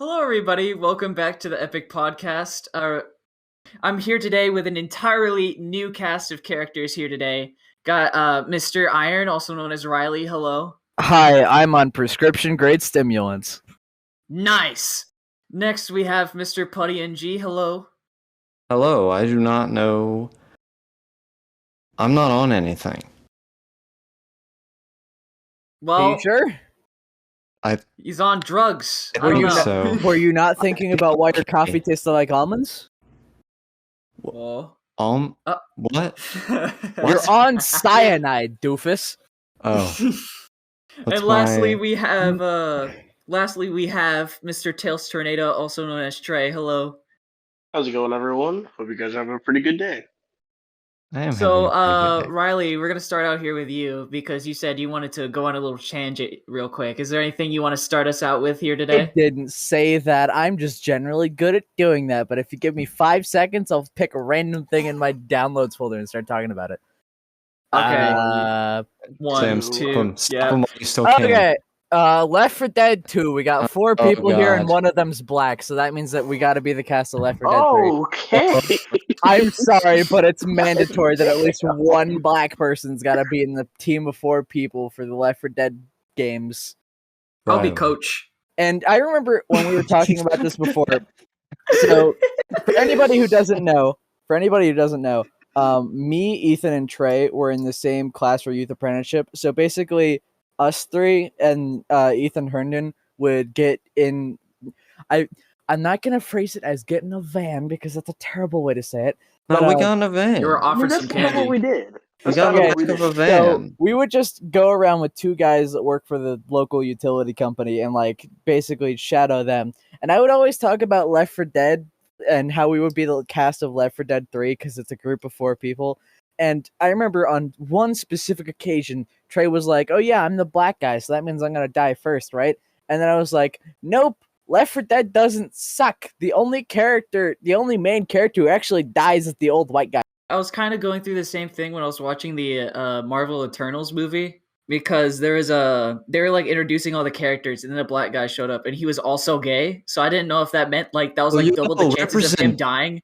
Hello, everybody. Welcome back to the Epic Podcast. I'm here today with an entirely new cast of characters here today. Got Mr. Iron, also known as Riley. Hello. Hi, I'm on prescription grade stimulants. Nice. Next, we have Mr. Putty NG. Hello. Hello, I do not know. I'm not on anything. Well, Are you sure? he's on drugs. I Were don't you know. so? Were you not thinking about why your coffee tasted like almonds? Whoa. What? You're on cyanide, doofus. Oh. And lastly, we have Mr. Tails Tornado, also known as Trey. Hello. How's it going, everyone? Hope you guys have a pretty good day. I am So, having a pretty good day. Riley, we're gonna start out here with you because you said you wanted to go on a little tangent real quick. Is there anything you want to start us out with here I today? didn't say that. I'm just generally good at doing that. But if you give me 5 seconds, I'll pick a random thing in my downloads folder and start talking about it. Okay. One, Sam, two, stop him while you still can. Okay. Left 4 Dead 2. We got 4 Oh, people here, and God. one of them's black, so that means that we got to be the cast of Left 4 Dead 3. Okay. I'm sorry, but it's mandatory that at least one black person's got to be in the team of 4 people for the Left 4 Dead games. I'll be Riley. coach. And I remember when we were talking about this before. So, for anybody who doesn't know, me, Ethan, and Trey were in the same class for youth apprenticeship. So basically, us 3 and Ethan Herndon would get in. I'm not gonna phrase it as get in a van because that's a terrible way to say it. No, But, we got in a van. You were offered That's some kind of what candy. we did. We That's got in kind the of what we back of did. a So van. we would just go around with 2 guys that work for the local utility company and like basically shadow them. And I would always talk about Left 4 Dead and how we would be the cast of Left 4 Dead 3 because it's a group of 4 people. And I remember on one specific occasion, Trey was like, "Oh yeah, I'm the black guy, so that means I'm gonna die first, right?" And then I was like, "Nope, Left 4 Dead doesn't suck. The only main character who actually dies is the old white guy." I was kind of going through the same thing when I was watching the Marvel Eternals movie because they were like introducing all the characters, and then a black guy showed up, and he was also gay. So I didn't know if that meant like that was Well, like you double the know, chances of him represent- dying.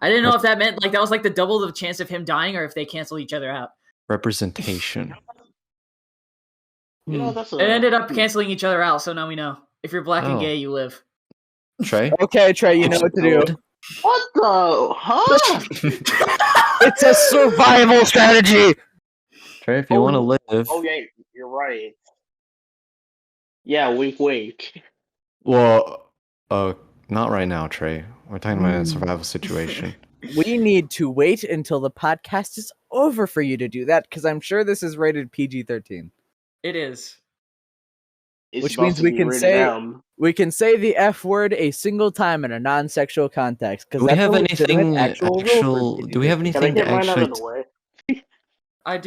I didn't know if that meant like that was like the double the chance of him dying, or if they cancel each other out. Representation. You know, that's It ended up canceling each other out, so now we know. If you're black and Oh. gay, you live. Trey? Okay, Trey, you know what to do. What the? Huh? It's a survival strategy. Trey, if you want to live. Oh, yeah, you're right. Yeah, wink, wink. Well, not right now, Trey. We're talking about a survival situation. We need to wait until the podcast is over for you to do that, because I'm sure this is rated PG-13. It is. It's Which about means to we be can rated say- M. We can say the F word a single time in a non-sexual context. Do we have anything actual? Do we have Can I anything to get mine out actually? of the way? I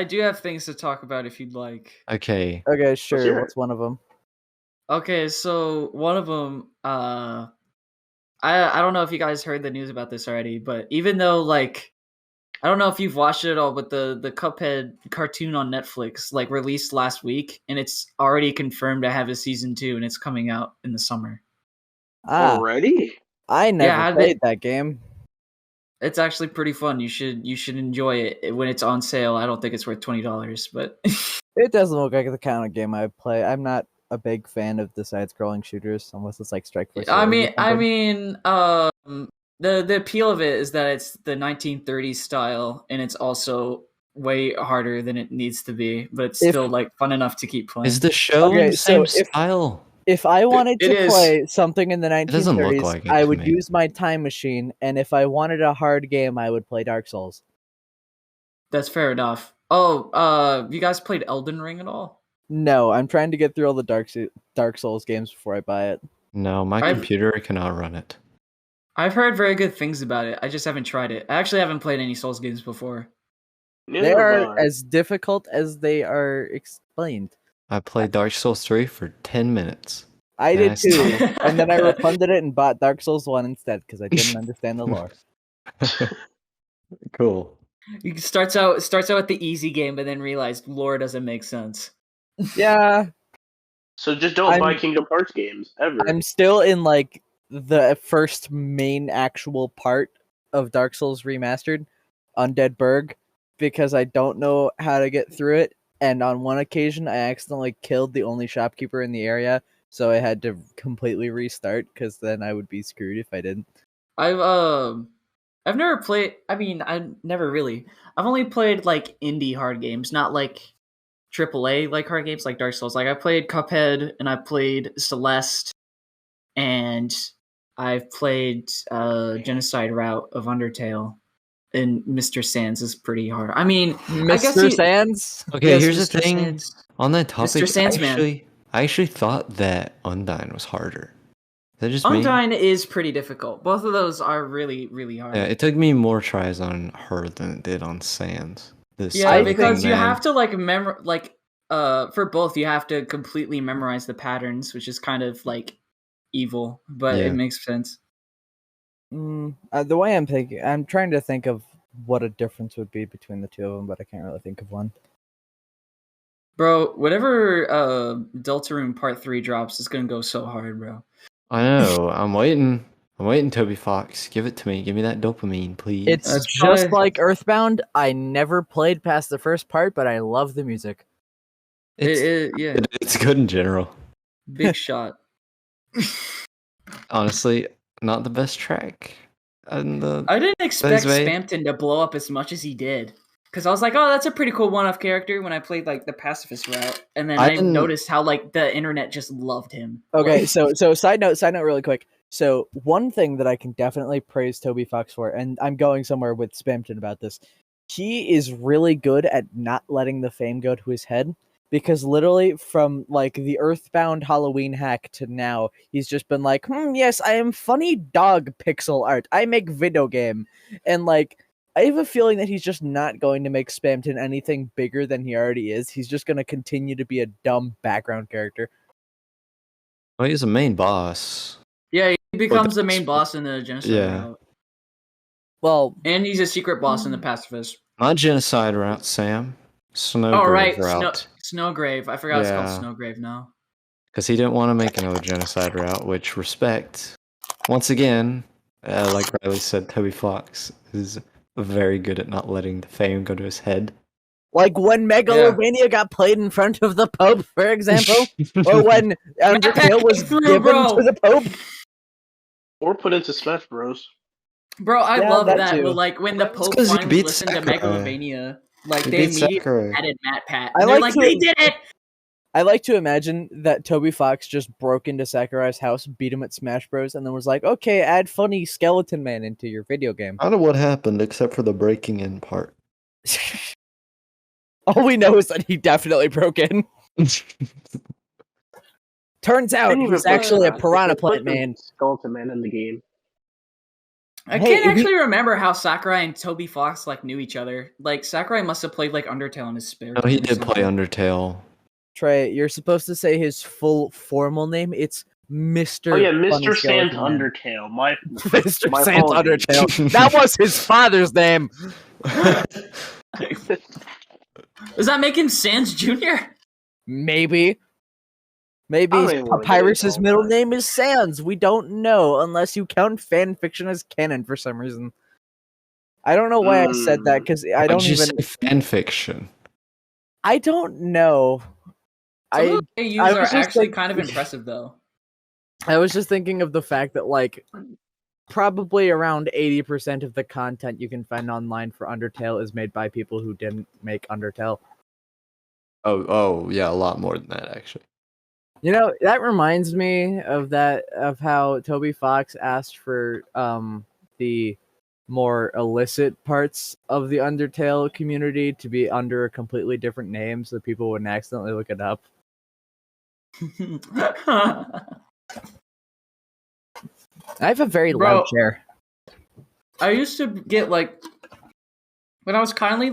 do have things to talk about if you'd like. Okay. Okay, hear sure. it. What's one of them? Okay, so one of them, I don't know if you guys heard the news about this already, but even though like I don't know if you've watched it at all, but the Cuphead cartoon on Netflix like released last week, and it's already confirmed to have a season 2, and it's coming out in the summer. Already? I never Yeah, played that game. It's actually pretty fun. You should enjoy it when it's on sale. I don't think it's worth $20, but It doesn't look like the kind of game I play. I'm not a big fan of the side-scrolling shooters, unless it's like Strike Force. I mean, the appeal of it is that it's the 1930s style, and it's also way harder than it needs to be, but it's still like fun enough to keep playing. Is the show Okay, in the same so style? If I wanted It to is. play something in the doesn't look 1930s, like it I to would me. use my time machine, and if I wanted a hard game, I would play Dark Souls. That's fair enough. Oh, you guys played Elden Ring at all? No, I'm trying to get through all the Dark Souls games before I buy it. No, my I've- computer cannot run it. I've heard very good things about it. I just haven't tried it. I actually haven't played any Souls games before. They Neither are have I. as difficult as they are explained. I played Dark Souls 3 for 10 minutes. I did Nice. too, and then I refunded it and bought Dark Souls 1 instead because I didn't understand the lore. Cool. You starts out with the easy game, but then realized lore doesn't make sense. Yeah, So just don't buy Kingdom Hearts games ever. I'm still in like the first main actual part of Dark Souls Remastered, Undead Burg, because I don't know how to get through it. And on one occasion, I accidentally killed the only shopkeeper in the area, so I had to completely restart because then I would be screwed if I didn't. I've never played. I mean, I never really. I've only played like indie hard games, not like AAA like hard games like Dark Souls. Like I played Cuphead and I played Celeste, and I've played Genocide Route of Undertale. And Mr. Sans is pretty hard. I mean, Mr. Sans? Okay, yes, here's Mr. the thing. Sans. On that topic, Mr. Sandsman. I actually thought that Undyne was harder. Is that just Undyne me? is pretty difficult. Both of those are really, really hard. Yeah, it took me more tries on her than it did on Sans. Yeah, because you have to like for both you have to completely memorize the patterns, which is kind of like evil, but it makes sense. The way I'm trying to think of what a difference would be between the two of them, but I can't really think of one. Bro, whatever Deltarune Part 3 drops is gonna go so hard, bro. I know. I'm waiting. Toby Fox. Give it to me. Give me that dopamine, please. It's just like Earthbound. I never played past the first part, but I love the music. It's good in general. Big shot. Honestly, not the best track. I didn't expect Spampton to blow up as much as he did. Because I was like, oh, that's a pretty cool one-off character when I played like the pacifist route. And then I noticed how like the internet just loved him. Okay, so side note really quick. So one thing that I can definitely praise Toby Fox for, and I'm going somewhere with Spampton about this, he is really good at not letting the fame go to his head. Because literally from like the Earthbound Halloween hack to now, he's just been like, yes, I am funny dog pixel art. I make video game. And like, I have a feeling that he's just not going to make Spampton anything bigger than he already is. He's just going to continue to be a dumb background character. Well, he's a main boss. Yeah, he becomes the main boss in the Genocide route. Well, and he's a secret boss in the pacifist. Not Genocide route, Sam. Snowgrave route. Snowgrave. I forgot it's called Snowgrave now. Because he didn't want to make another Genocide route, which respect. Once again, like Riley said, Toby Fox is very good at not letting the fame go to his head. Like when Megalovania got played in front of the Pope, for example, or when Undertale was given to the Pope, or put into Smash Bros. Bro, I love that. But like when the Pope finally listened to Megalovania, like they immediately added Matt Pat. They did it. I like to imagine that Toby Fox just broke into Sakurai's house, beat him at Smash Bros, and then was like, "Okay, add funny skeleton man into your video game." I don't know what happened except for the breaking in part. All we know is that he definitely broke in. Turns out he's actually a piranha plant man. Skeleton man in the game. I can't actually remember how Sakurai and Toby Fox like knew each other. Like Sakurai must have played like Undertale in his spare time. No, he did play Undertale. Trey, you're supposed to say his full formal name. It's Mr. Oh yeah, Mr. Sans Undertale. Mr. Sans Undertale. That was his father's name. Does that make him Sans Jr.? Maybe Papyrus's middle name is Sans. We don't know unless you count fan fiction as canon for some reason. I don't know why I said that because I don't even say fan fiction. I don't know. Some of the AUs are actually kind of impressive though. I was just thinking of the fact that like probably around 80% of the content you can find online for Undertale is made by people who didn't make Undertale. Oh yeah, a lot more than that actually. You know, that reminds me of how Toby Fox asked for the more illicit parts of the Undertale community to be under a completely different name so people wouldn't accidentally look it up. I have a very loud chair. I used to get like when I was finally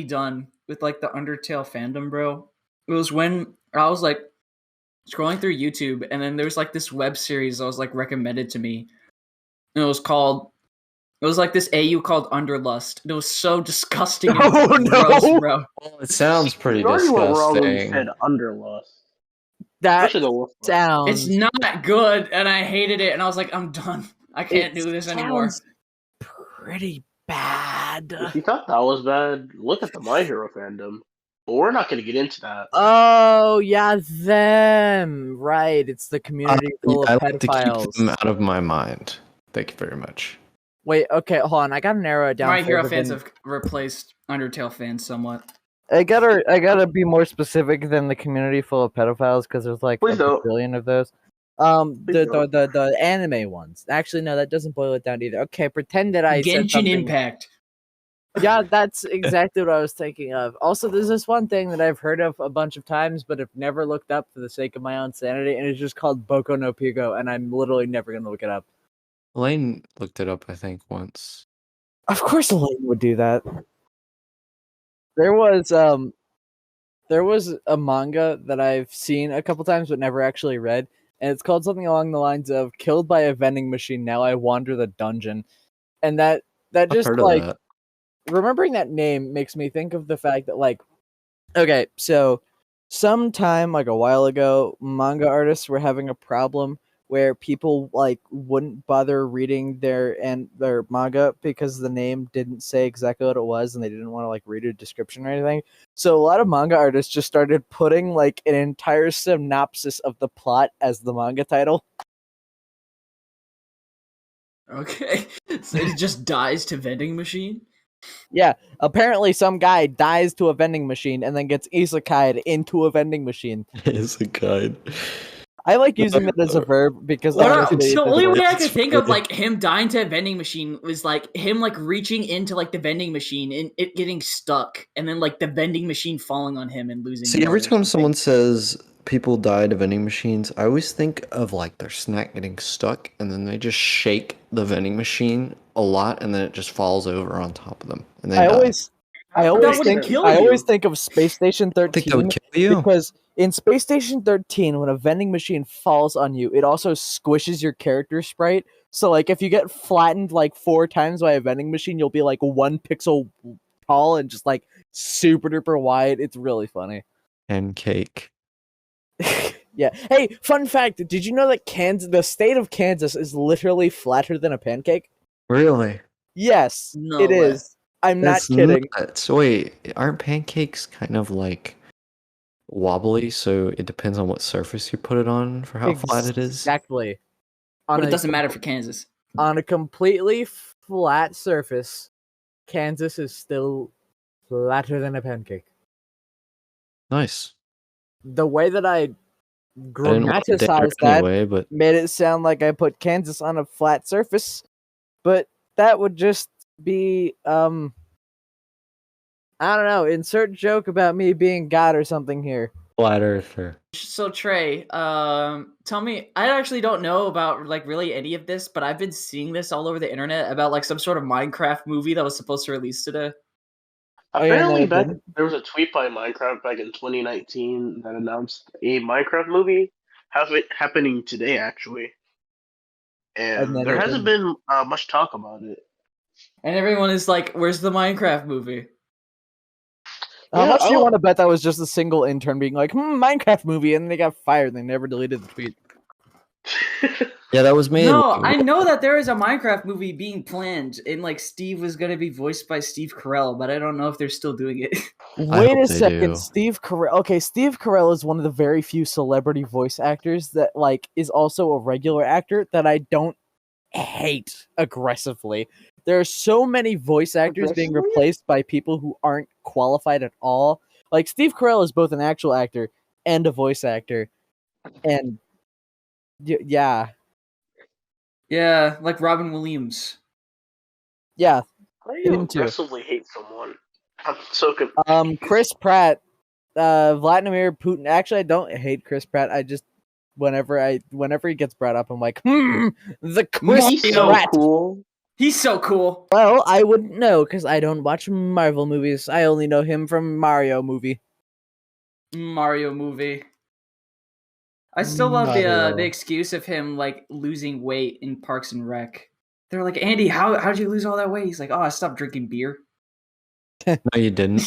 done with like the Undertale fandom, bro. It was when I was like scrolling through YouTube, and then there was like this web series that was like recommended to me. And it was like this AU called Underlust. And it was so disgusting and gross, bro. Well, it sounds pretty disgusting. You were wrong when you said Underlust. That Especially the wolf. sounds. It's not good, and I hated it, and I was like, I'm done. I can't do this anymore. sounds pretty bad. If you thought that was bad, look at the My Hero fandom. But we're not going to get into that. Oh yeah, them. Right. It's the community full I of like to keep pedophiles. them out of my mind. Thank you very much. Wait, okay, hold on. I gotta narrow it down. My Hero further fans than- have replaced Undertale fans somewhat. I gotta be more specific than the community full of pedophiles because there's like Please a don't. billion of those. Please don't. The anime ones. Actually, no, that doesn't boil it down either. Okay, pretend that I said Genshin something. Impact. Yeah, that's exactly what I was thinking of. Also, there's this one thing that I've heard of a bunch of times, but have never looked up for the sake of my own sanity, and it's just called Boku no Pico, and I'm literally never gonna look it up. Elaine looked it up, I think, once. Of course, Elaine would do that. There was a manga that I've seen a couple times but never actually read, and it's called something along the lines of "Killed by a vending machine. Now I wander the dungeon," and that I've just heard of like that. remembering that name makes me think of the fact that like, okay, so sometime like a while ago, manga artists were having a problem where people like wouldn't bother reading their manga because the name didn't say exactly what it was and they didn't want to like read a description or anything. So a lot of manga artists just started putting like an entire synopsis of the plot as the manga title. Okay. So it just dies to vending machine? Yeah, apparently some guy dies to a vending machine and then gets isekai'd into a vending machine. It's a guide. I like using that as a verb because What honestly, the it only doesn't way I work. could think of like him dying to a vending machine was like him like reaching into like the vending machine and it getting stuck, and then like the vending machine falling on him and losing. See, blood every or time something. someone says people died of vending machines, I always think of like their snack getting stuck and then they just shake the vending machine a lot and then it just falls over on top of them and they I die. always That would kill I you. always think of Space Station I think that 13 would kill you. because in Space Station 13, when a vending machine falls on you, it also squishes your character sprite. So, like, if you get flattened like 4 times by a vending machine, you'll be like 1 pixel tall and just like super duper wide. It's really funny. Pancake. Yeah. Hey, fun fact: did you know that the state of Kansas, is literally flatter than a pancake? Really? Yes, No it way. is. I'm not That's kidding. nuts. Wait, aren't pancakes kind of like wobbly? So it depends on what surface you put it on for how flat it is. Exactly. But it doesn't matter for Kansas. On a completely flat surface, Kansas is still flatter than a pancake. Nice. The way that I I didn't want to dare grammaticized that anyway, but made it sound like I put Kansas on a flat surface, but that would just be I don't know, insert joke about me being God or something here. flat earther. So Trey, tell me. I actually don't know about like really any of this, but I've been seeing this all over the internet about like some sort of Minecraft movie that was supposed to release today. Oh, yeah, no, Apparently, it back didn't. there was a tweet by Minecraft back in 2019 that announced a Minecraft movie happening today, actually. And And then there it hasn't didn't. been much talk about it. And everyone is like, "Where's the Minecraft movie?" How Yeah, much do you I'll- want to bet that was just a single intern being like, Minecraft movie, and then they got fired and they never deleted the tweet? Yeah, that was me. No, I know that there is a Minecraft movie being planned, and like Steve was gonna be voiced by Steve Carell, but I don't know if they're still doing it. I Wait hope a they second, do. Steve Carell. Okay, Steve Carell is one of the very few celebrity voice actors that like is also a regular actor that I don't hate aggressively. There are so many voice actors being Aggressively? replaced by people who aren't qualified at all. Like Steve Carell is both an actual actor and a voice actor, and yeah, Yeah, like Robin Williams. yeah. How do you Him too. aggressively hate someone? I'm so confused. Chris Pratt, Vladimir Putin. Actually, I don't hate Chris Pratt. I just whenever he gets brought up, I'm like, the Chris He's so Pratt. cool. He's so cool. Well, I wouldn't know because I don't watch Marvel movies. I only know him from Mario movie. Mario movie. I still love the excuse of him like losing weight in Parks and Rec. They're like, Andy, how'd you lose all that weight? He's like, oh, I stopped drinking beer. No, you didn't.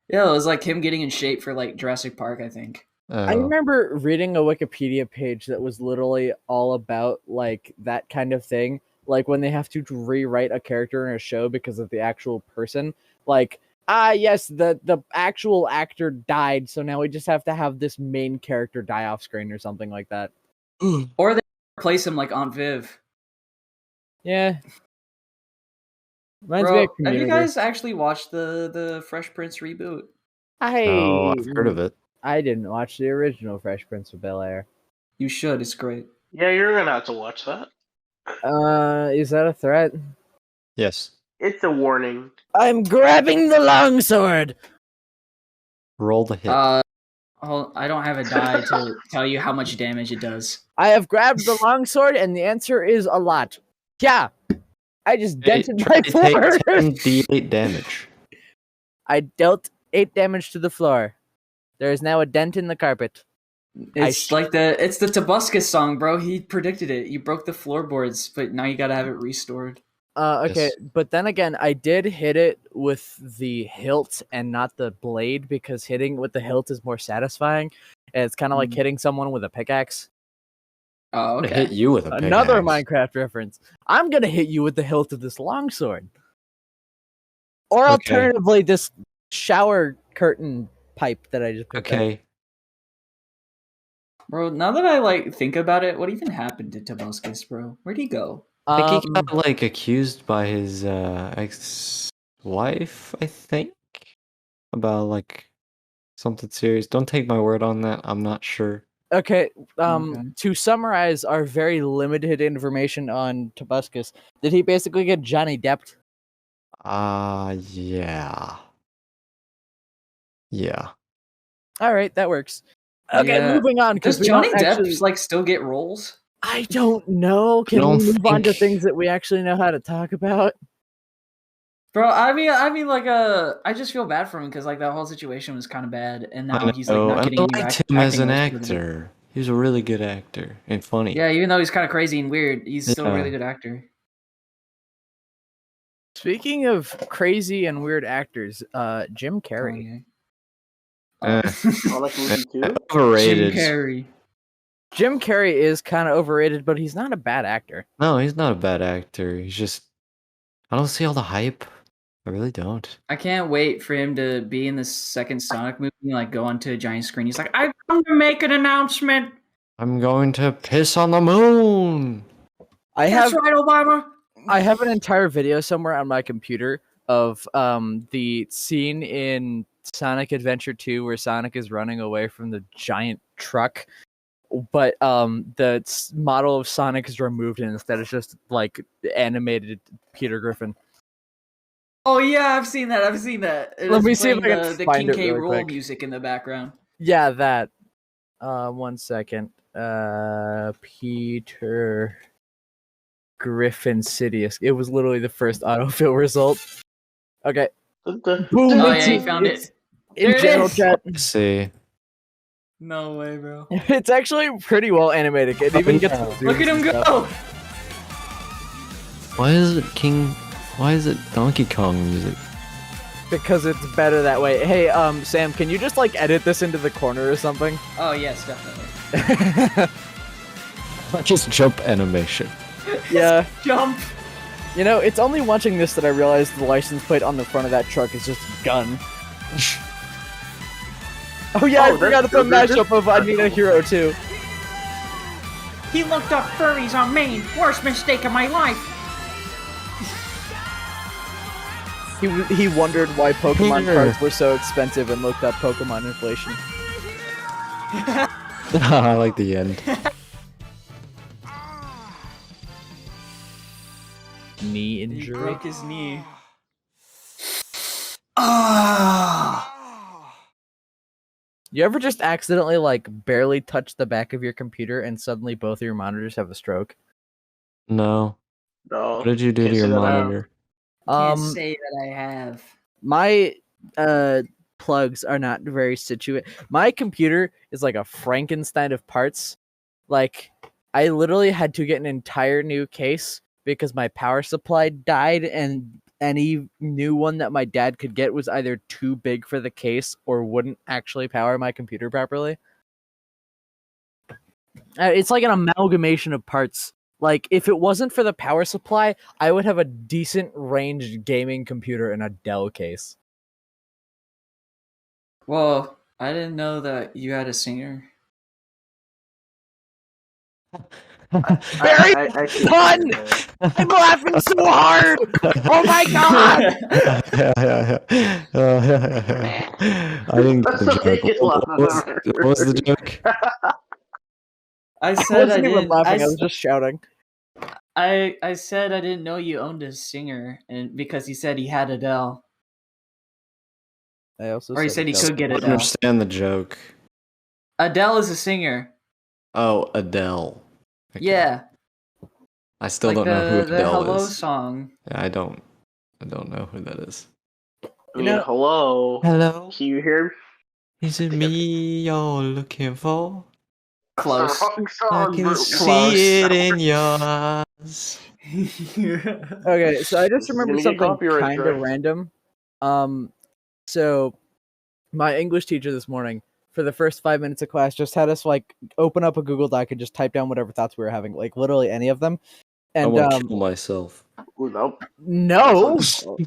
Yeah, it was like him getting in shape for like Jurassic Park, I think. I remember reading a Wikipedia page that was literally all about like that kind of thing. Like when they have to rewrite a character in a show because of the actual person. Like, yes, the actual actor died, so now we just have to have this main character die off screen or something like that. Or they replace him like Aunt Viv. Yeah. Reminds me Bro, of have you Community. guys actually watched the Fresh Prince reboot? No, I've heard of it. I didn't watch the original Fresh Prince of Bel-Air. You should. It's great. Yeah, you're gonna have to watch that. Is that a threat? Yes. It's a warning. I'm grabbing the longsword. Roll the hit. I don't have a die to tell you how much damage it does. I have grabbed the longsword, and the answer is a lot. Yeah, I just dented my floor. Take 10 d8 damage. I dealt 8 damage to the floor. There is now a dent in the carpet. It's it's the Tobuscus song, bro. He predicted it. You broke the floorboards, but now you gotta have it restored. Okay, Yes. but then again, I did hit it with the hilt and not the blade because hitting with the hilt is more satisfying. And it's kind of like hitting someone with a pickaxe. Oh, I'm gonna okay. hit you with a pickaxe. Another Minecraft reference. I'm gonna hit you with the hilt of this longsword. Or Okay. alternatively, this shower curtain pipe that I just picked up. Okay. Bro, now that I think about it, what even happened to Tobuscus, bro? Where'd he go? I think he got accused by his ex-wife, I think. About something serious. Don't take my word on that. I'm not sure. Okay, Okay. to summarize our very limited information on Tobuscus, did he basically get Johnny Depped? Yeah. Yeah. All right, that works. Okay, Yeah. moving on. Does Because Johnny Depp still get roles? I don't know. Can don't we move on to think- things that we actually know how to talk about? Bro, I just feel bad for him because that whole situation was kind of bad, and now he's not I getting new liked acting him as an roles because of it. actor. He was a really good actor and funny. Yeah, even though he's kind of crazy and weird, he's still a Yeah. really good actor. Speaking of crazy and weird actors, Jim Carrey. Kanye. I like movie too. Jim Overrated. Carrey. Jim Carrey is kind of overrated, but he's not a bad actor. No, he's not a bad actor. He's just I don't see all the hype. I really don't. I can't wait for him to be in the second Sonic movie and go onto a giant screen. He's like, I've come to make an announcement. I'm going to piss on the moon. That's right, Obama. I have an entire video somewhere on my computer of the scene in Sonic Adventure 2 where Sonic is running away from the giant truck, but the model of Sonic is removed and instead it's just animated Peter Griffin. Oh yeah, I've seen that. Let me see if I can the find King it K. really Rool quick. music in the background. Yeah, that. 1 second. Peter Griffin Sidious. It was literally the first autofill result. Okay. Boom! Oh yeah, you found it. In There it general is. chat. Let's see. No way, bro. It's actually pretty well animated. It even gets Look at him go. Why is it Donkey Kong music? Because it's better that way. Hey, Sam, can you just edit this into the corner or something? Oh yes, definitely. Just jump animation. Yeah. Jump. You know, it's only watching this that I realized the license plate on the front of that truck is just gun. Oh yeah, I forgot it's a mashup of I Need a Hero too. He looked up furries on Maid. Worst mistake of my life. He wondered why Pokemon Here. cards were so expensive and looked up Pokemon inflation. I like the end. Knee He injury. broke his knee. Ah. You ever just accidentally barely touch the back of your computer and suddenly both of your monitors have a stroke? No. No. What did you do to Can't your say that I have. monitor? Can't say that I have. My plugs are not very situated. My computer is like a Frankenstein of parts. I literally had to get an entire new case because my power supply died, and any new one that my dad could get was either too big for the case or wouldn't actually power my computer properly. It's like an amalgamation of parts. Like, if it wasn't for the power supply, I would have a decent ranged gaming computer in a Dell case. Well, I didn't know that you had a singer. Very I see fun! that. I'm laughing so hard! Oh my god! I didn't get That's the the biggest joke. laugh What I've was, ever what was the heard. joke? I I said I wasn't even didn't. laughing, I was just shouting. I said I didn't know you owned a singer, and because he said he had Adele, I also or he said he Adele. could get I don't Adele. understand the joke. Adele is a singer. Oh, Adele. Okay. Yeah, I still like don't know who the Adele Hello is. song. Yeah, I don't know who that is. I mean, You know- hello. Hello, Can you hear? is it I think me you're looking for? that's the Close. wrong I song, can but see wow. it in your eyes. Okay, so I just This is remember gonna get something copyright kind of strike. random. So my English teacher this morning, for the first 5 minutes of class, just had us like open up a Google Doc and just type down whatever thoughts we were having, like literally any of them. I And want to kill myself. Ooh, nope. no,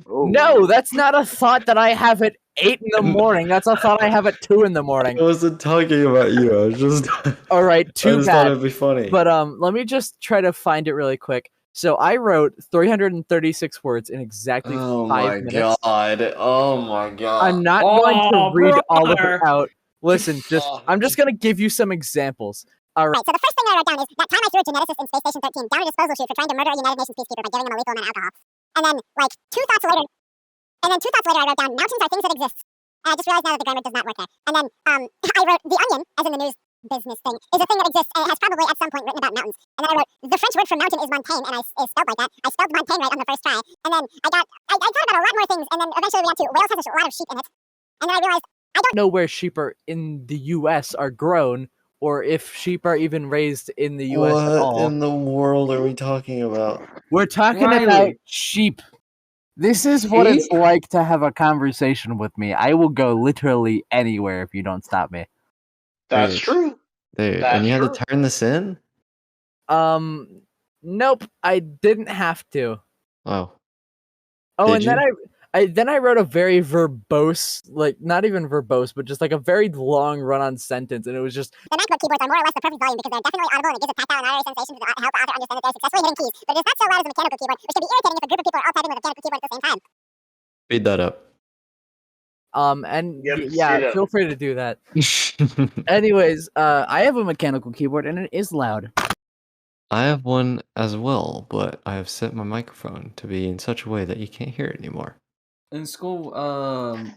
Oh. no, that's not a thought that I have at 8 in the morning. That's a thought I have at 2 in the morning. I wasn't talking about you. I was just. All right, I too just thought bad. it'd be funny. But let me just try to find it really quick. So I wrote 336 words in exactly 5 minutes. god! Oh my god! I'm not going to read all of it brother! out. Listen, I'm just gonna give you some examples. All right. So the first thing I wrote down is that time I threw a geneticist in Space Station 13 down a disposal chute for trying to murder a United Nations peacekeeper by giving him a lethal amount of alcohol. And then, like, two thoughts later, I wrote down mountains are things that exist. And I just realized now that the grammar does not work there. And then I wrote the onion, as in the news business thing, is a thing that exists and it has probably at some point written about mountains. And then I wrote the French word for mountain is montagne, and is spelled like that. I spelled montagne right on the first try. And then I thought about a lot more things, and then eventually we got to Wales has a lot of sheep in it. And then I realized Know where sheep are in the U.S. are grown, or if sheep are even raised in the U.S. at all. What in the world are we talking about? We're talking Riley. about sheep. This is what it's Sheep? like to have a conversation with me. I will go literally anywhere if you don't stop me. That's Dude. true. Dude, That's and you had true. to turn this in? Nope, I didn't have to. Oh. Oh, Did and you? then I wrote a very verbose, like not even verbose, but just like a very long run-on sentence, and it was just the MacBook keyboards are more or less the perfect volume because they're definitely audible and it gives a tactile and auditory sensation to help the author understand that they're successfully hitting keys. But it is not so loud as a mechanical keyboard, which can be irritating if a group of people are all typing with a mechanical keyboard at the same time. Speed that up. and Yep, yeah, straight up. feel free to do that. Anyways, I have a mechanical keyboard and it is loud. I have one as well, but I have set my microphone to be in such a way that you can't hear it anymore. In school,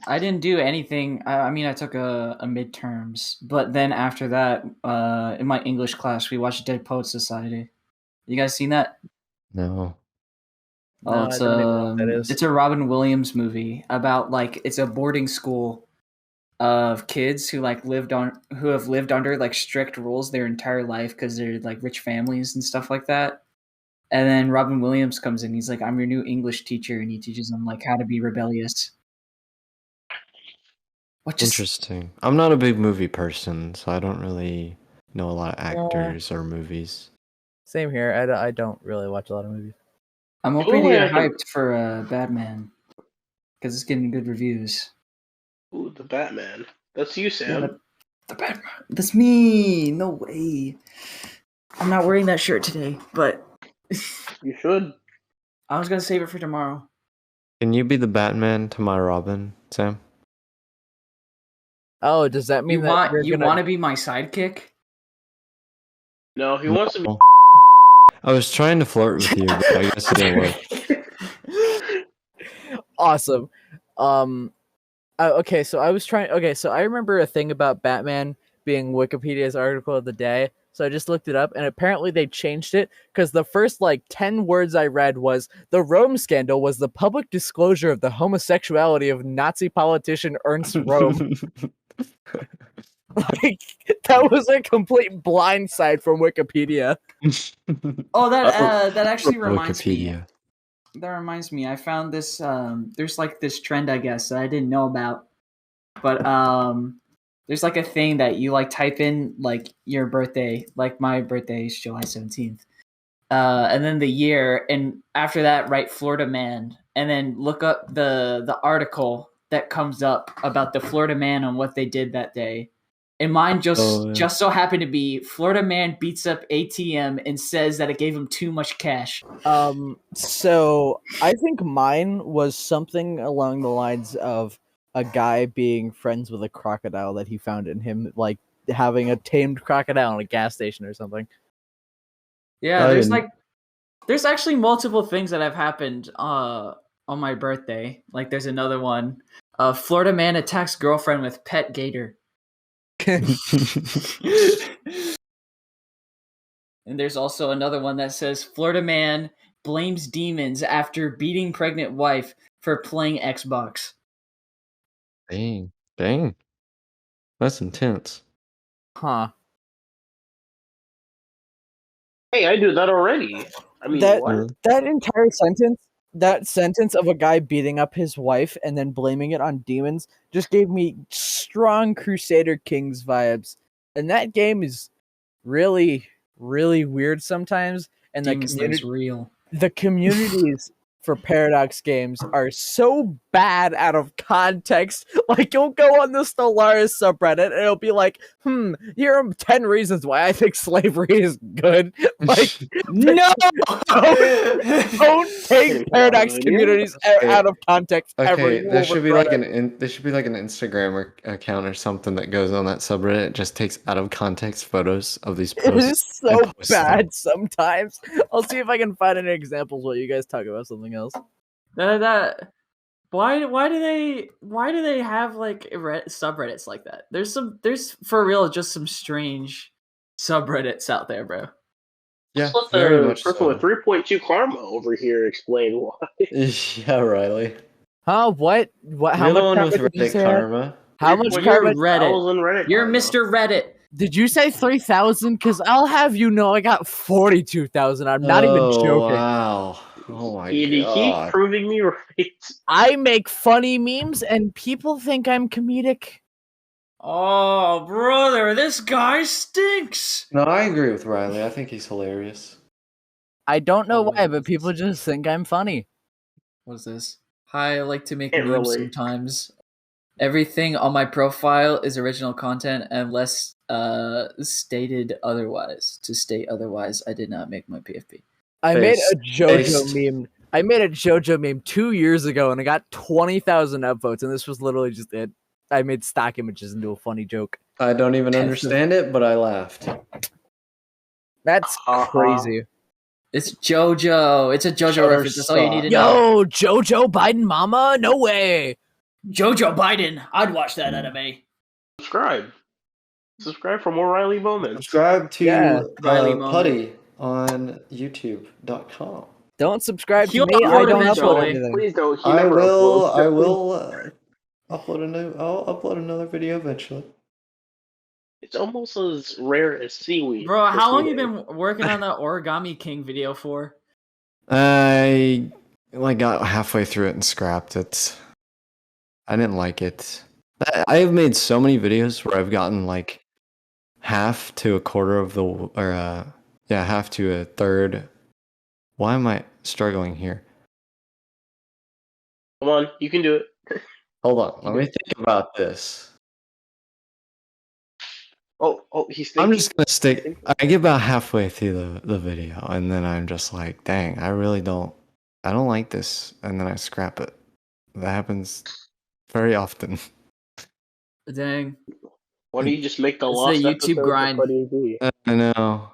I didn't do anything. I mean, I took a midterms, but then after that, in my English class, we watched Dead Poets Society. You guys seen that? No. No, It's I don't even know what that is. it's a Robin Williams movie about like it's a boarding school of kids who have lived under like strict rules their entire life because they're like rich families and stuff like that. And then Robin Williams comes in. He's like, "I'm your new English teacher," and he teaches them like how to be rebellious. What just Interesting. I'm not a big movie person, so I don't really know a lot of actors or movies. Same here. I don't really watch a lot of movies. I'm hoping to Ooh, get I can- hyped for Batman because it's getting good reviews. Ooh, the Batman. That's you, Sam. Yeah, the Batman. That's me. No way. I'm not wearing that shirt today, but You should. I was gonna save it for tomorrow. Can you be the Batman to my Robin, Sam? Oh, does that mean You that want you're want to be my sidekick? No, he wants to be. No. I was trying to flirt with you, but I guess it didn't work. Awesome. Okay, so I remember a thing about Batman being Wikipedia's article of the day. So I just looked it up, and apparently they changed it because the first 10 words I read was the Rome scandal was the public disclosure of the homosexuality of Nazi politician Ernst Röhm. That was a complete blindside from Wikipedia. Oh, that actually reminds me. Wikipedia. That reminds me. I found this. There's this trend, I guess, that I didn't know about. But there's like a thing that you like type in like your birthday, like my birthday is July 17th. And then the year, and after that write Florida man, and then look up the article that comes up about the Florida man and what they did that day. And mine just so happened to be Florida man beats up ATM and says that it gave him too much cash. So I think mine was something along the lines of a guy being friends with a crocodile that he found in him, like having a tamed crocodile in a gas station or something. Yeah, there's actually multiple things that have happened on my birthday. Like there's another one. Florida man attacks girlfriend with pet gator. And there's also another one that says Florida man blames demons after beating pregnant wife for playing Xbox. Dang. That's intense. Huh. Hey, I do that already. I mean, what? That entire sentence of a guy beating up his wife and then blaming it on demons just gave me strong Crusader Kings vibes. And that game is really, really weird sometimes. And real. The communities for Paradox games are so bad out of context. Like, you'll go on the Stellaris subreddit and it'll be like, here are 10 reasons why I think slavery is good. Like, no! Don't take Paradox communities out of context ever. There should be like an Instagram account or something that goes on that subreddit. It just takes out of context photos of these posts. It is so bad sometimes. I'll see if I can find any examples while you guys talk about something else. Why do they have like subreddits like that? There's for real just some strange subreddits out there, bro. Yeah, let the person with 3.2 karma over here explain why. Yeah, Riley. Huh? What? How You're much the one with Reddit karma? How much karma? Reddit. You're Mr. Reddit. Did you say 3,000? Because I'll have you know I got 42,000. I'm not even joking. Wow. Oh my god. You keep proving me right. I make funny memes and people think I'm comedic. Oh, brother, this guy stinks. No, I agree with Riley. I think he's hilarious. I don't know why, but people just think I'm funny. What is this? Hi, I like to make memes sometimes. Everything on my profile is original content unless stated otherwise. To state otherwise, I did not make my PFP. I made a JoJo meme. I made a JoJo meme 2 years ago, and I got 20,000 upvotes, and this was literally just it. I made stock images into a funny joke. I don't even understand it, but I laughed. That's crazy. It's JoJo. It's a JoJo reference. That's all you need to know. Yo, JoJo Biden mama? No way. JoJo Biden. I'd watch that anime. Subscribe for more Riley moments. Subscribe to Riley Putty on YouTube.com. Don't subscribe to me. I don't upload anything. Please don't. I will upload another video eventually. It's almost as rare as seaweed. Bro, how long have you been working on that Origami King video for? I got halfway through it and scrapped it. I didn't like it. I have made so many videos where I've gotten like half to a quarter of half to a third. Why am I struggling here? Come on, you can do it. Hold on, let me think about this. He's thinking. I'm just gonna stick. I get about halfway through the video, and then I'm just like, dang, I don't like this, and then I scrap it. That happens very often. Dang. Why don't you just make the lost YouTube grind? I know.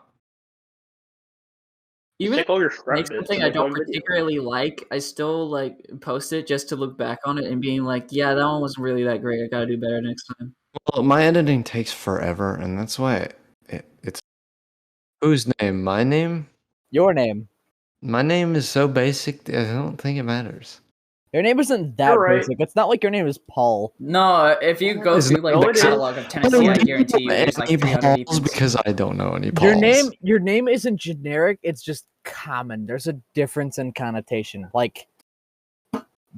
Even if I make something I don't particularly like, I still like post it just to look back on it and being like, yeah, that one wasn't really that great. I gotta do better next time. Well, my editing takes forever, and that's why it's whose name? My name? Your name. My name is so basic. I don't think it matters. Your name isn't that basic. It's not like your name is Paul. No, if you go through like the catalog of Tennessee, I guarantee you there's like 300 Pauls because I don't know any Pauls. Your name isn't generic. It's just common. There's a difference in connotation. Like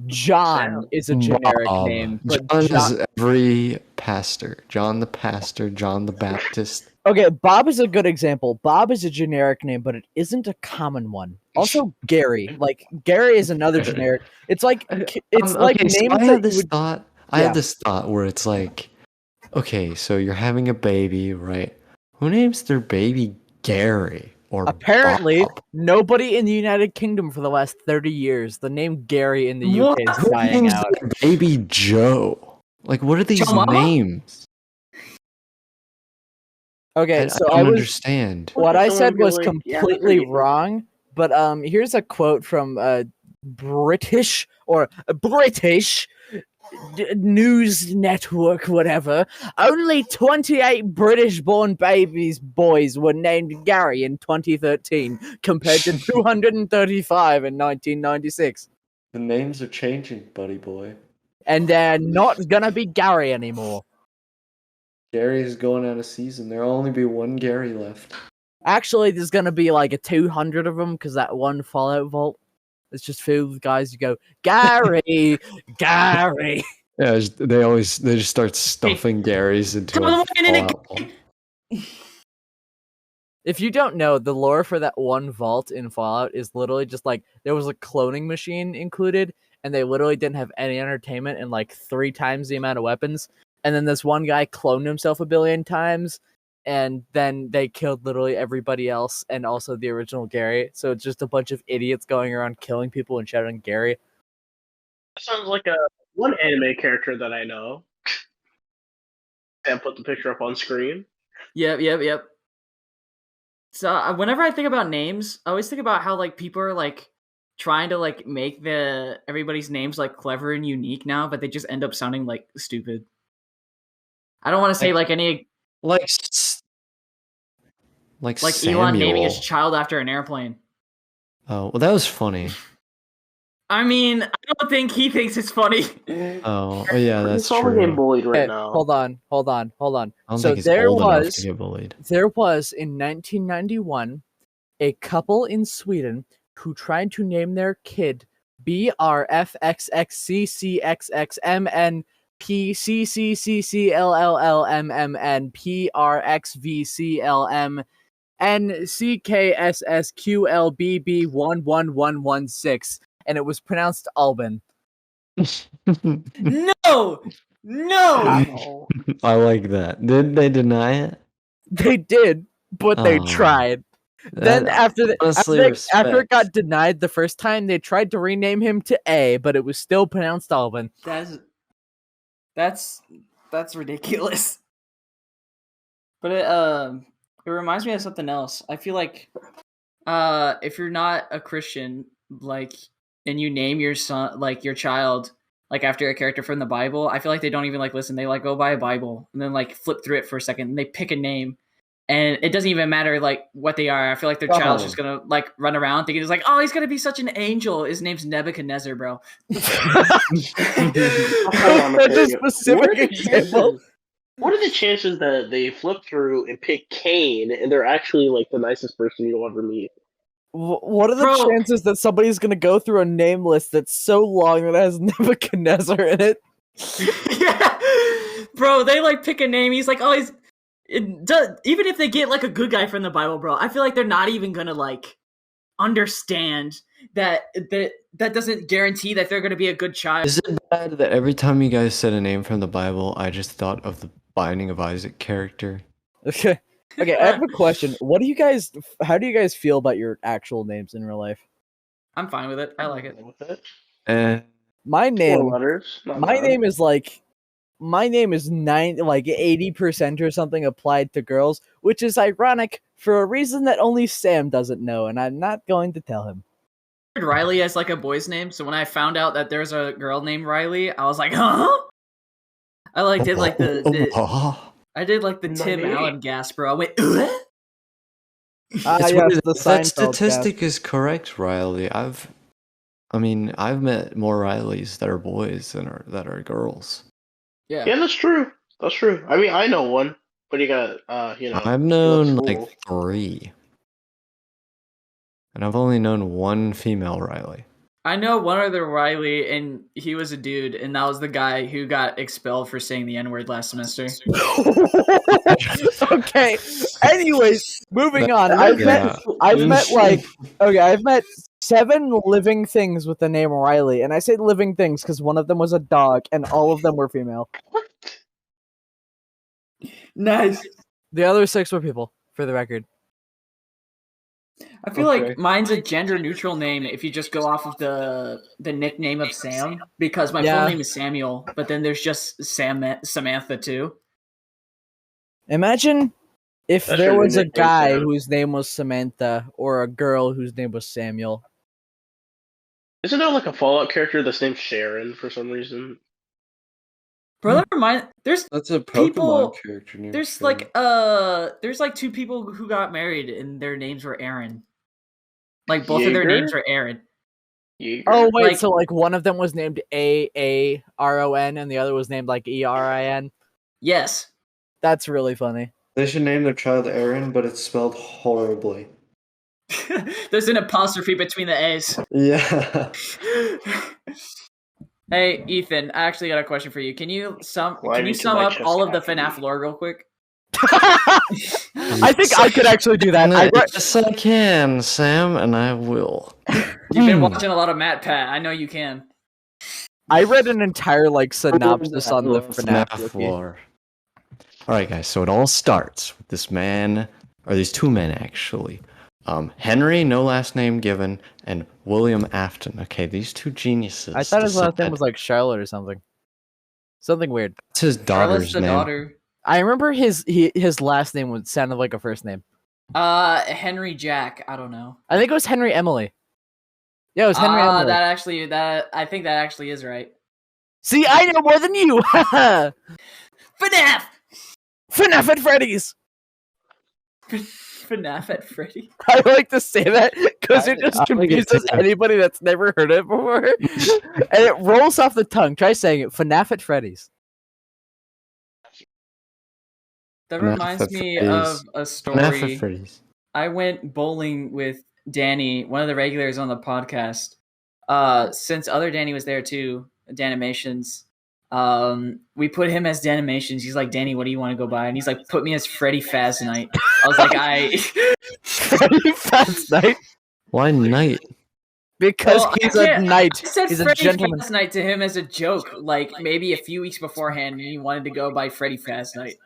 John is a generic Bob. name, but John is every pastor. John the pastor, John the Baptist. Okay, Bob is a good example. Bob is a generic name, but it isn't a common one. Also, Gary. Like Gary is another generic. It's like Okay, names so I had that this you would. thought. I had this thought where it's like, okay, so you're having a baby, right? Who names their baby Gary or Apparently, Bob? nobody in the United Kingdom for the last 30 years. The name Gary in the UK is Who dying names out. their baby Joe? Like, what are these Joe Mama? names? Okay, I so don't understand. What I Someone said be was like, yeah, completely that's wrong, but here's a quote from British news network, whatever. Only 28 British-born boys were named Gary in 2013, compared to 235 in 1996. The names are changing, buddy boy. And they're not gonna be Gary anymore. Gary's going out of season. There'll only be one Gary left. Actually, there's gonna be like a 200 of them because that one Fallout vault is just filled with guys who go Gary, Gary. Yeah, they just start stuffing Garys into a Fallout vault. If you don't know, the lore for that one vault in Fallout is literally just like there was a cloning machine included, and they literally didn't have any entertainment and like 3 times the amount of weapons. And then this one guy cloned himself a billion times, and then they killed literally everybody else and also the original Gary. So it's just a bunch of idiots going around killing people and shouting Gary. That sounds like one anime character that I know. And put the picture up on screen. Yep. So whenever I think about names, I always think about how like people are like trying to like make everybody's names like clever and unique now, but they just end up sounding like stupid. I don't want to say like any like Elon naming his Samuel. child after an airplane. Oh, well, that was funny. I mean, I don't think he thinks it's funny. Oh, yeah, that's He's probably getting true. bullied right Okay, now. hold on. I don't So think he's old enough to get bullied. there was in 1991 a couple in Sweden who tried to name their kid BRFXXCCXXMNPRXVCLMMNCKSSQLBB11116, and it was pronounced Albin. No. I like that. Did they deny it? They did, but they Oh, tried. Then after honestly, after it got denied the first time, they tried to rename him to A, but it was still pronounced Albin. That's ridiculous. But it reminds me of something else. I feel like if you're not a Christian, like, and you name your son, like your child, like after a character from the Bible, I feel like they don't even like listen. They like go buy a Bible and then like flip through it for a second and they pick a name. And it doesn't even matter like what they are. I feel like their child's just gonna like run around thinking it's like, oh, he's gonna be such an angel. His name's Nebuchadnezzar, bro. That's a specific example. What are the chances that they flip through and pick Cain and they're actually like the nicest person you'll ever meet? What are the chances that somebody's gonna go through a name list that's so long that it has Nebuchadnezzar in it? Yeah, bro, they like pick a name. He's like, oh, even if they get like a good guy from the Bible, bro, I feel like they're not even gonna like understand that doesn't guarantee that they're gonna be a good child. Is it bad that every time you guys said a name from the Bible, I just thought of the Binding of Isaac character? Okay, I have a question. How do you guys feel about your actual names in real life? I'm fine with it. I like it. My name, 4 letters. my name is like 80% or something applied to girls, which is ironic for a reason that only Sam doesn't know, and I'm not going to tell him. Riley as like a boy's name, so when I found out that there's a girl named Riley, I was like, huh? I did like the Tim Allen gas, bro. I went, that statistic is correct, Riley. I've met more Rileys that are boys than that are girls. Yeah, that's true. That's true. I mean, I know one, but you got, I've known like 3, and I've only known one female Riley. I know one other Riley, and he was a dude, and that was the guy who got expelled for saying the N-word last semester. Okay. Anyways, moving on. I've met I've met 7 living things with the name Riley, and I say living things because one of them was a dog, and all of them were female. Nice. The other 6 were people, for the record. I feel like mine's a gender-neutral name if you just go off of the nickname of Sam, because my full name is Samuel, but then there's just Samantha too. Imagine if That's there your was a nickname, guy Sam. whose name was Samantha, or a girl whose name was Samuel. Isn't there like a Fallout character that's named Sharon for some reason? Bro, never mind. There's That's a Pokemon people. character named There's Sharon. there's like 2 people who got married and their names were Aaron. Like both of their Jaeger? names were Aaron. Jaeger? Oh wait, Like- so like one of them was named Aaron and the other was named like Erin. Yes. That's really funny. They should name their child Aaron, but it's spelled horribly. There's an apostrophe between the A's. Yeah. Hey, Ethan, I actually got a question for you. Can you sum Why did up my chest all of the happen? FNAF lore real quick? I think I could actually do that. Yes, I can, Sam, and I will. You've been watching a lot of Matt Pat. I know you can. I read an entire like synopsis on the FNAF wiki. lore. Alright, guys, so it all starts with this man, or these 2 men actually. Henry, no last name given, and William Afton. Okay, these 2 geniuses. I thought his last name decide- was like Charlotte or something. Something weird. It's his daughter's Charlotte's the name. daughter. I remember his last name would sounded like a first name. Henry Jack. I don't know. I think it was Henry Emily. Yeah, it was Henry Emily. I think that actually is right. See, I know more than you. FNAF. FNAF at Freddy's. FNAF at Freddy. I like to say that because it just I like it confuses too. anybody that's never heard it before, and it rolls off the tongue. Try saying it. FNAF at Freddy's. That FNAF reminds at me Freddy's. of a FNAF story. at Freddy's. I went bowling with Danny, one of the regulars on the podcast. Since other Danny was there too, Danimations. We put him as Danimations. He's like, Danny, what do you want to go by? And he's like, put me as Freddy Faz Night. I was like, Freddy Fast Night Why night? because Well, he's I a can't- knight. I said He's a Freddy gentleman. Faz Night to him as a joke, like maybe a few weeks beforehand, and he wanted to go by Freddy Faz Night.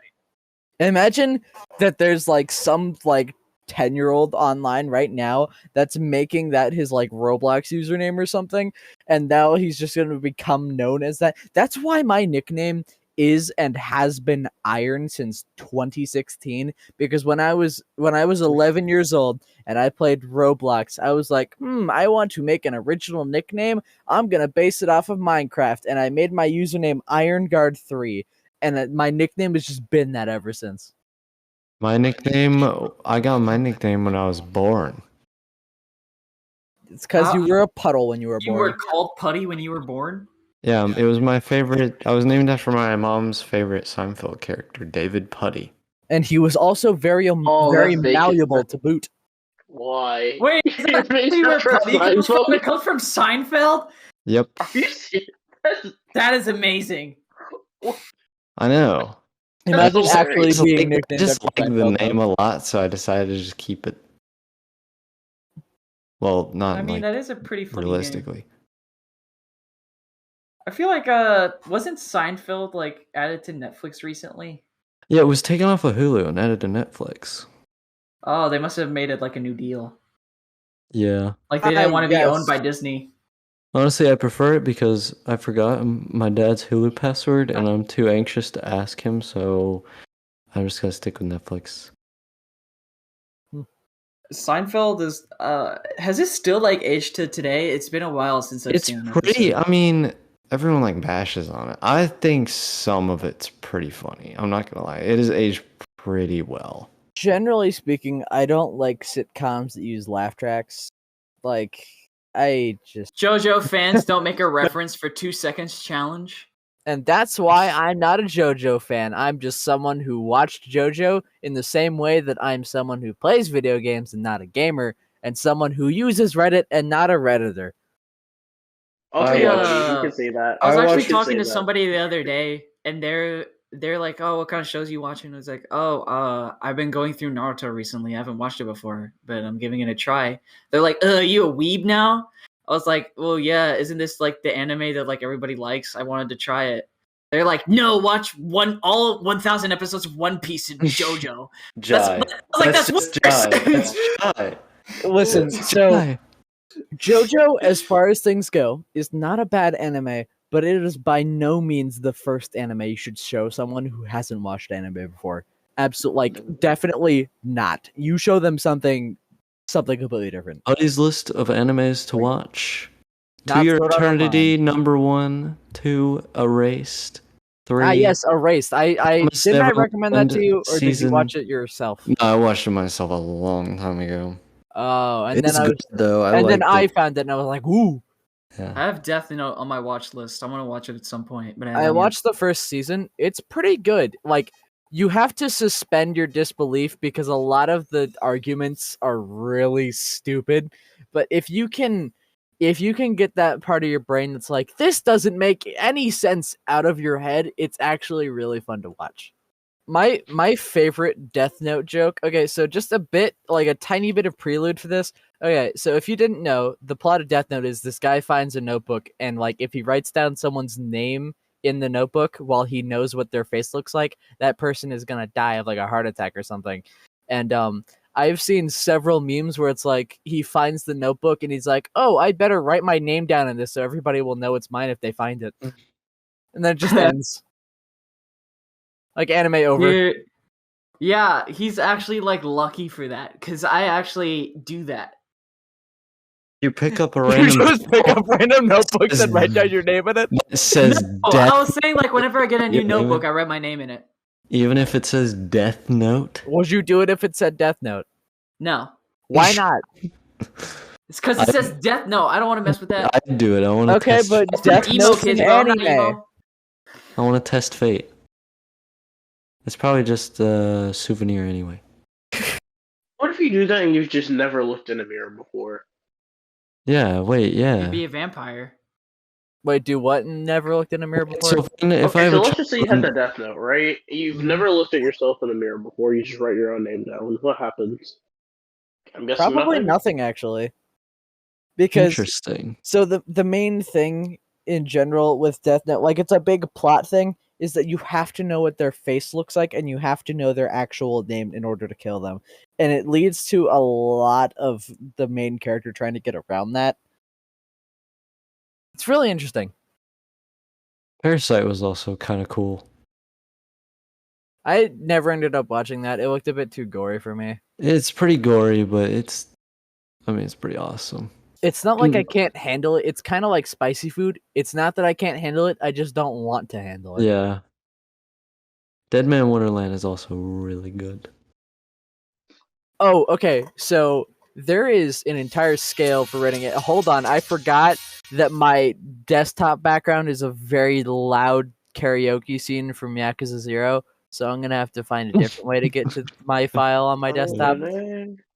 Imagine that there's like some like 10-year-old online right now that's making that his like Roblox username or something, and now he's just going to become known as that. That's why my nickname is and has been Iron since 2016, because when I was 11 years old and I played Roblox, I was like, I want to make an original nickname. I'm going to base it off of Minecraft, and I made my username IronGuard3, and my nickname has just been that ever since. My nickname, I got my nickname when I was born. It's because you were a puddle when you were You born. were called Putty when you were born? Yeah, it was my favorite. I was named after my mom's favorite Seinfeld character, David Putty. And he was also very Oh, very that's bacon. malleable to boot. Why? Wait, is that really where Putty comes from? It comes from Seinfeld? Yep, Are you serious? That's- That is amazing. I know. Imagine That's actually Just being like, I nicknamed just after like the Seinfeld, name though. a lot, so I decided to just keep it. Well, not I mean, like that is a pretty funny name. realistically. I feel like wasn't Seinfeld like added to Netflix recently? Yeah, it was taken off of Hulu and added to Netflix. Oh, they must have made it like a new deal. Yeah. Like they didn't want to be yes. owned by Disney. Honestly, I prefer it because I forgot my dad's Hulu password and I'm too anxious to ask him, so I'm just gonna stick with Netflix. Seinfeld is has it still like aged to today? It's been a while since I've It's seen an pretty. episode. I mean, everyone like bashes on it. I think some of it's pretty funny. I'm not gonna lie. It is aged pretty well. Generally speaking, I don't like sitcoms that use laugh tracks. Like, I just... JoJo fans don't make a reference for 2 seconds challenge. And that's why I'm not a JoJo fan. I'm just someone who watched JoJo in the same way that I'm someone who plays video games and not a gamer, and someone who uses Reddit and not a Redditor. Okay, I Yoshi, you watched- can say that. I was I actually watched- talking to somebody the other day, and they're like, "Oh, what kind of shows are you watching?" I was like, "Oh, I've been going through Naruto recently. I haven't watched it before, but I'm giving it a try." They're like, you a weeb now?" I was like, "Well, yeah. Isn't this like the anime that like everybody likes? I wanted to try it." They're like, "No, watch all 1,000 episodes of One Piece and JoJo." Jai. I was like, "That's just worse." Jai. That's Jai. Listen, That's so Jai. JoJo, as far as things go, is not a bad anime, but it is by no means the first anime you should show someone who hasn't watched anime before. Absolutely, like definitely not. You show them something completely different. Buddy's list of animes to watch. To Not Your Sword Art Eternity, Online. number 1. 2, Erased. 3. Yes, Erased. I Promised didn't I recommend that to you, or did you Season- watch it yourself? No, I watched it myself a long time ago. Oh, and It's then good though. I found it and I was like, ooh. Yeah. I have Death Note on my watch list. I want to watch it at some point, but I watched the first season. It's pretty good. Like, you have to suspend your disbelief because a lot of the arguments are really stupid. But if you can get that part of your brain that's like, this doesn't make any sense out of your head, it's actually really fun to watch. My favorite Death Note joke. Okay, so just a bit, like a tiny bit of prelude for this. Okay, so if you didn't know, the plot of Death Note is this guy finds a notebook, and like if he writes down someone's name in the notebook while he knows what their face looks like, that person is gonna die of like a heart attack or something. And I've seen several memes where it's like he finds the notebook and he's like, "Oh, I better write my name down in this so everybody will know it's mine if they find it." And then it just ends. Like anime over. Dude, yeah, he's actually like lucky for that because I actually do that. You pick up a You random. just pick up random notebooks and write down your name in it. It says Oh, death. I was saying like whenever I get a new Your name notebook, in- I write my name in it. Even if it says Death Note. Would you do it if it said Death Note? No, Why not? it's because it says Death Note. I don't want to mess with that. I'd do it. I want to Okay, test. but It's for Death the emo Note's kids, an bro. I'm not anime. emo. I want to test fate. It's probably just a souvenir anyway. What if you do that and you've just never looked in a mirror before? Yeah. Wait. Yeah. You'd be a vampire. Wait, do what? Never looked in a mirror before? So if I Okay, have so a let's just say you have child- the Death Note, right? You've never looked at yourself in the mirror before. You just write your own name down. What happens? I'm guessing Probably nothing. nothing actually. Because Interesting. so the main thing in general with Death Note, like it's a big plot thing, is that you have to know what their face looks like and you have to know their actual name in order to kill them. And it leads to a lot of the main character trying to get around that. It's really interesting. Parasite was also kind of cool. I never ended up watching that. It looked a bit too gory for me. It's pretty gory, but it's pretty awesome. It's not like I can't handle it. It's kind of like spicy food. It's not that I can't handle it. I just don't want to handle it. Yeah. Dead Man Wonderland is also really good. Oh, okay. So there is an entire scale for rating it. Hold on. I forgot that my desktop background is a very loud karaoke scene from Yakuza 0. So I'm going to have to find a different way to get to my file on my desktop. I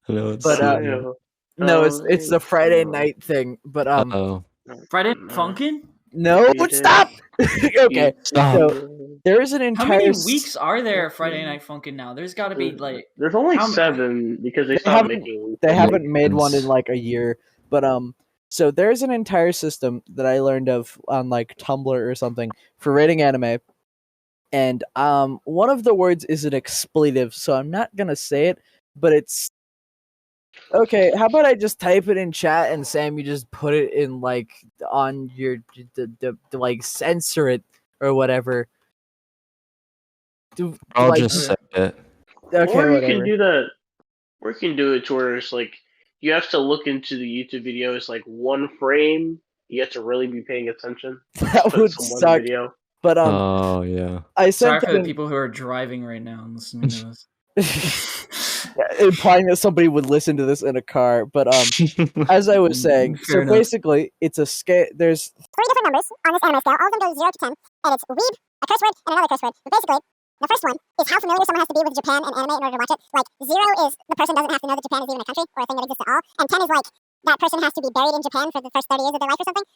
know it's But, so No, it's the Friday night thing. But oh. Friday Funkin'? no, stop. Okay. Stop. So there is an How entire many weeks are there Friday Night Funkin' now? There's got to be like There's only How- 7 because they They stopped haven't- making. They haven't made one in sense. like a year. But so there's an entire system that I learned of on like Tumblr or something for rating anime. And one of the words is an expletive, so I'm not gonna say it, but it's okay. How about I just type it in chat and Sam, you just put it in like on your like censor it or whatever. I'll like, just say it. okay, Or you whatever. can do that. Or you can do it to where it's like you have to look into the YouTube video. It's like one frame. You have to really be paying attention. That But would it's one suck. video. But Oh yeah. I sorry sent for the them people who are driving right now and listening to this. implying that somebody would listen to this in a car. But as I was saying, Fair so enough. basically, it's a scale. There's 3 different numbers on this anime scale. All of them go 0 to 10, and it's weeb, a curse word, and another curse word. But basically, the first one is how familiar someone has to be with Japan and anime in order to watch it. Like 0 is the person doesn't have to know that Japan is even a country or a thing that exists at all, and 10 is like that person has to be buried in Japan for the first 30 years of their life or something.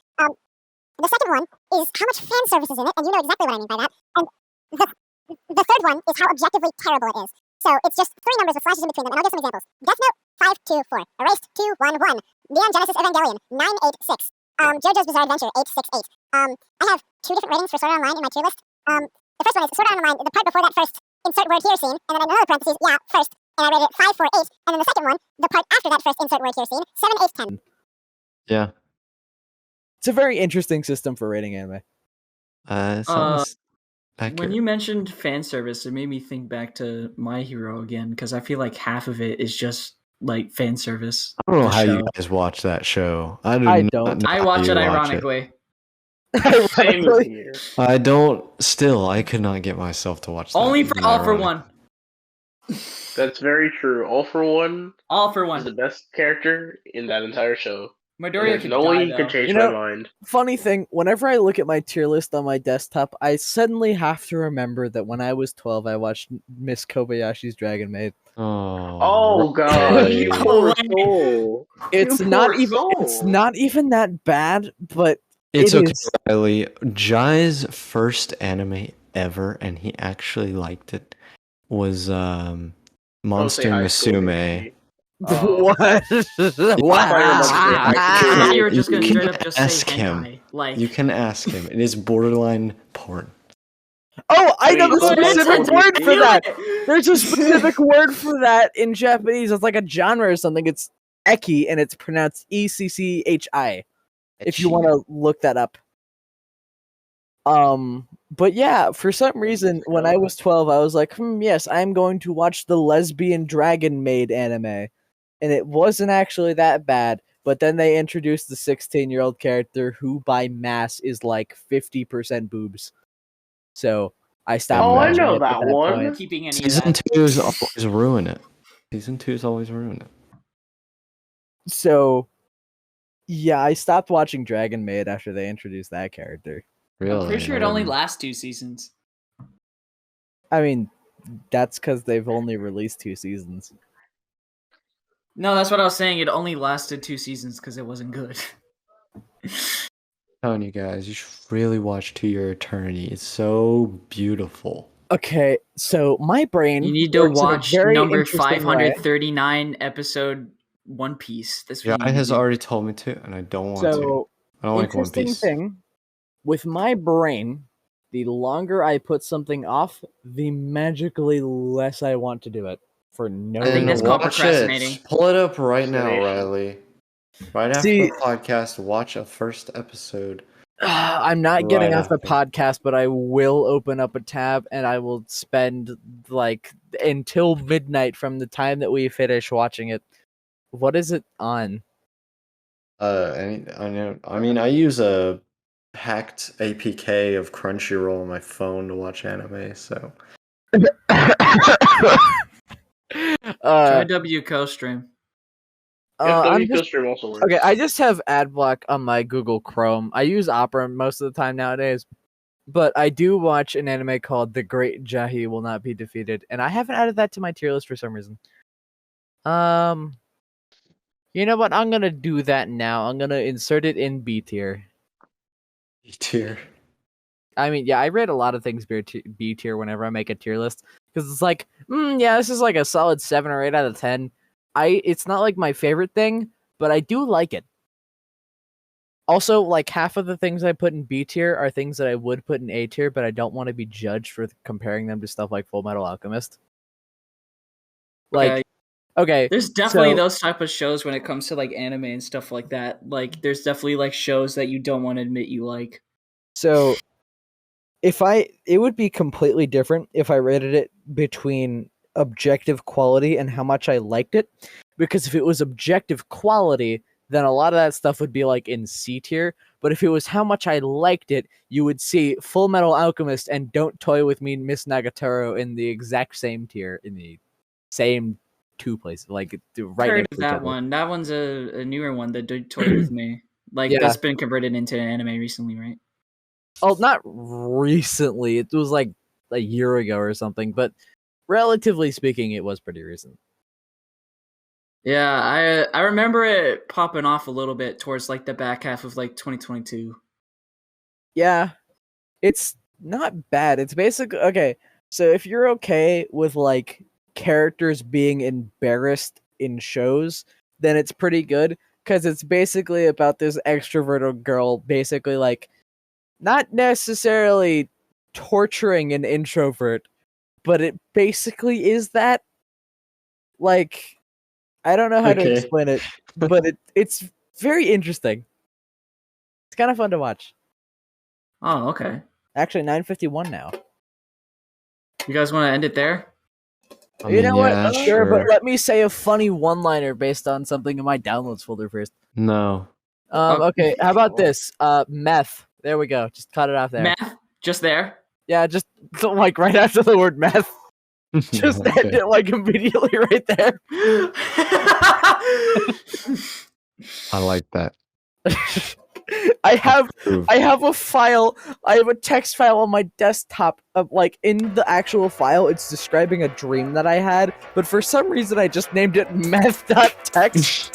The second one is how much fan service is in it, and you know exactly what I mean by that. And the third one is how objectively terrible it is. So it's just three numbers with slashes in between them, and I'll give some examples. Death Note, 524. Erased, 211. Neon Genesis Evangelion, 986. JoJo's Bizarre Adventure, 868. I have two different ratings for Sword Art Online in my tier list. The first one is Sword Art Online, the part before that first insert word here scene, and then another parentheses, first, and I rated it 548. And then the second one, the part after that first insert word here scene, 7, 8, 10. Yeah. It's a very interesting system for rating anime. Sounds When accurate. you mentioned fan service, it made me think back to My Hero again, because I feel like half of it is just like fan service. I don't know the how you show. guys watch that show. I don't. know I how watch you it ironically. Same as here. I don't. Still, I could not get myself to watch that. Only for All for ironic. One. That's very true. All for One All for is One. the best character in that entire show. And Midoriya there's could no die, way you can though. change You my know- mind. Funny thing, whenever I look at my tier list on my desktop, I suddenly have to remember that when I was 12, I watched Miss Kobayashi's Dragon Maid. Oh god, Riley. you poor soul. It's You not poor even. soul. It's not even that bad, but It's it okay, is. Riley. Jai's first anime ever, and he actually liked it, was Don't Monster say high school, Musume. Casey. Oh. What? I thought you were about to say high I school. thought you were just gonna You straight can up just say ask him. hentai. Like, You can ask him. It is borderline porn. Oh, I know the Wait, what? specific What? word for that. What? There's a specific word for that in Japanese. It's like a genre or something. It's eki, and it's pronounced ECCHI. If you want to look that up. But yeah, for some reason, when I was 12, I was like, yes, I'm going to watch the lesbian Dragon Maid anime. And it wasn't actually that bad. But then they introduced the 16-year-old character who, by mass, is like 50% boobs. So I stopped Oh, I watching know it at that that one. point. Keeping any of Season that. 2 is always ruin it. Season 2 is always ruin it. So, yeah, I stopped watching Dragon Maid after they introduced that character. Really? I'm pretty sure I it only wouldn't- lasts 2 seasons. I mean, that's because they've only released 2 seasons. No, that's what I was saying. It only lasted 2 seasons because it wasn't good. telling you guys, you should really watch To Your Eternity. It's so beautiful. Okay, so my brain. You need to works in a watch very number interesting way. 539 episode One Piece. This Yeah, what you has need to do. already told me to, and I don't want to. So, I don't like One interesting Piece. thing with my brain, the longer I put something off, the magically less I want to do it. For no I think And that's reason. called watch procrastinating. it. Pull it up right now, Procrastination. Riley. Right after See- the podcast, watch a first episode. I'm not getting Right off the after. podcast, but I will open up a tab and I will spend like until midnight from the time that we finish watching it. What is it on? I mean, I use a hacked APK of Crunchyroll on my phone to watch anime. So Try W co-stream. I'm FW just, Stream also works. okay, I just have ad block on my Google Chrome. I use Opera most of the time nowadays, but I do watch an anime called The Great Jahi Will Not Be Defeated, and I haven't added that to my tier list for some reason. You know what? I'm gonna do that now. I'm gonna insert it in B tier. tier. I mean, yeah, I rate a lot of things B tier whenever I make a tier list because it's like, yeah, this is like a solid 7 or 8 out of 10. It's not like my favorite thing, but I do like it. Also, like half of the things I put in B tier are things that I would put in A tier, but I don't want to be judged for comparing them to stuff like Full Metal Alchemist. Like, okay, There's definitely so- those type of shows when it comes to like anime and stuff like that. Like, there's definitely like shows that you don't want to admit you like. so it would be completely different if I rated it between objective quality and how much I liked it, because if it was objective quality, then a lot of that stuff would be like in C tier. But if it was how much I liked it, you would see Full Metal Alchemist and Don't Toy With Me, Miss Nagatoro in the exact same tier, in the same 2 places, like right Heard next of to each that other. one. That one's a newer one that did toy with me. Like, Yeah. that's been converted into an anime recently, right? Oh, not recently. It was like a year ago or something, but relatively speaking, it was pretty recent. Yeah, I remember it popping off a little bit towards like the back half of like 2022. Yeah, it's not bad. It's basically okay. So if you're okay with like characters being embarrassed in shows, then it's pretty good because it's basically about this extroverted girl, basically like not necessarily torturing an introvert, but it basically is that. Like, I don't know how to Okay. explain it, but it's very interesting. It's kind of fun to watch. Oh, okay. Actually, 9:51 now. You guys want to end it there? I You mean, know what? yeah, Sure, but sure. let me say a funny one-liner based on something in my downloads folder first. No. Okay, how about this? Meth. There we go. Just cut it off there. Math? Just there? Yeah, just like right after the word meth. Just end Okay. it like immediately right there. I like that. I have Approve. I have a file. I have a text file on my desktop of like in the actual file. It's describing a dream that I had, but for some reason I just named it meth.txt.